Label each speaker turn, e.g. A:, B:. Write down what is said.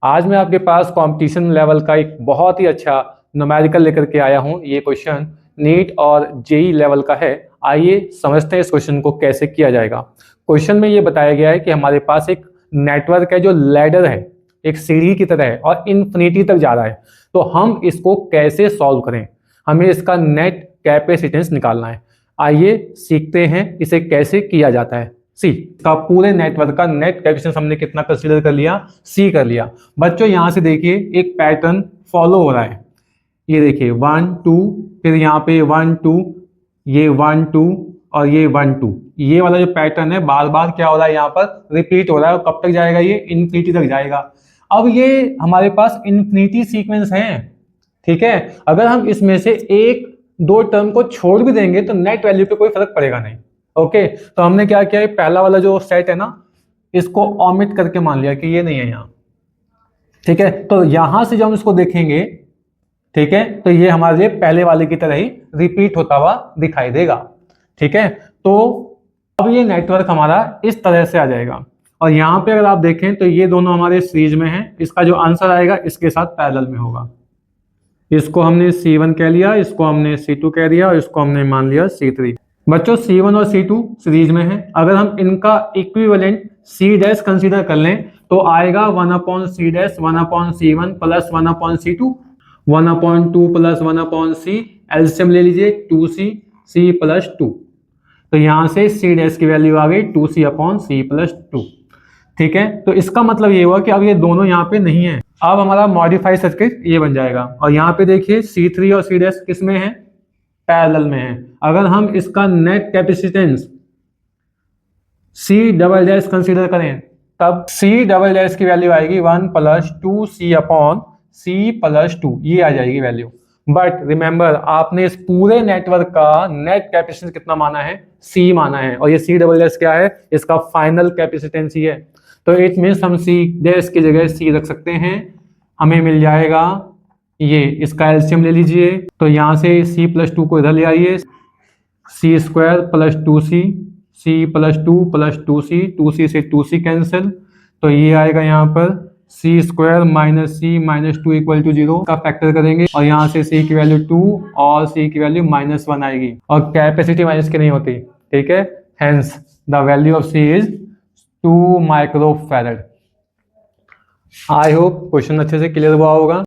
A: आज मैं आपके पास कंपटीशन लेवल का एक बहुत ही अच्छा न्यूमेरिकल लेकर के आया हूं। ये क्वेश्चन नीट और जेई लेवल का है। आइए समझते हैं इस क्वेश्चन को कैसे किया जाएगा। क्वेश्चन में ये बताया गया है कि हमारे पास एक नेटवर्क है जो लैडर है, एक सीढ़ी की तरह है और इन्फिनिटी तक जा रहा है। तो हम इसको कैसे सॉल्व करें, हमें इसका नेट कैपेसिटेंस निकालना है। आइए सीखते हैं इसे कैसे किया जाता है। सी का पूरे नेटवर्क का नेट कैपेसिटेंस हमने कितना कंसीडर कर लिया, सी कर लिया। बच्चों यहां से देखिए एक पैटर्न फॉलो हो रहा है। ये देखिए 1 2, फिर यहाँ पे 1 2, ये 1 2 और ये 1 2। ये वाला जो पैटर्न है बार बार क्या हो रहा है, यहाँ पर रिपीट हो रहा है। और कब तक जाएगा, ये इन्फिनिटी तक जाएगा। अब ये हमारे पास इन्फिनिटी सीक्वेंस है, ठीक है। अगर हम इसमें से एक दो टर्म को छोड़ भी देंगे तो नेट वैल्यू पे कोई फर्क पड़ेगा नहीं। ओके, तो हमने क्या किया, पहला वाला जो सेट है ना, इसको ऑमिट करके मान लिया कि ये नहीं है यहाँ, ठीक है। तो यहां से जब हम इसको देखेंगे, ठीक है, तो ये हमारे लिए पहले वाले की तरह ही रिपीट होता हुआ दिखाई देगा, ठीक है। तो अब ये नेटवर्क हमारा इस तरह से आ जाएगा। और यहाँ पे अगर आप देखें तो ये दोनों हमारे सीरीज में हैं। इसका जो आंसर आएगा इसके साथ पैरेलल में होगा। इसको हमने C1 कह लिया, इसको हमने C2 कह दिया और इसको हमने मान लिया C3। बच्चों C1 और C2 सीरीज में है। अगर हम इनका इक्विवेलेंट C डैश कंसीडर कर लें तो आएगा 1/C dash 1/C1 plus 1/C2, 1/2 plus 1/C। LCM ले लीजिए 2C, C प्लस 2। तो यहां से C डैश की वैल्यू आ गई 2C/C प्लस 2, ठीक है। तो इसका मतलब ये हुआ कि अब ये दोनों यहाँ पे नहीं है। अब हमारा मॉडिफाइड सर्किट ये बन जाएगा। और यहाँ पे देखिए C3 और C डैश किस में है, पैरेलल में है। अगर हम इसका net capacitance C double dash consider करें तब C डबल डैश की वैल्यू आएगी 1 प्लस 2C/C प्लस 2, ये आ जाएगी वैल्यू। बट रिमेंबर, आपने इस पूरे नेटवर्क का नेट कैपेसिटेंस कितना माना है, C माना है। और ये C डबल डैश क्या है, इसका फाइनल कैपेसिटेंस ही है। तो इट मीन्स हम C डैश की जगह C रख सकते हैं। हमें मिल जाएगा ये, इसका एलसीएम ले लीजिए। तो यहां से C प्लस 2 को इधर ले आइए, C² plus 2C, C plus 2 plus 2C, 2C से 2C कैंसिल। तो ये आएगा यहाँ पर C² minus C minus 2 equal to 0 का फैक्टर करेंगे। और यहाँ से C की वैल्यू 2 और C की वैल्यू -1 आएगी। और कैपेसिटी माइनस की नहीं होती, ठीक है। Hence the value of C is 2 microfarad. I hope question अच्छे से क्लियर हुआ होगा।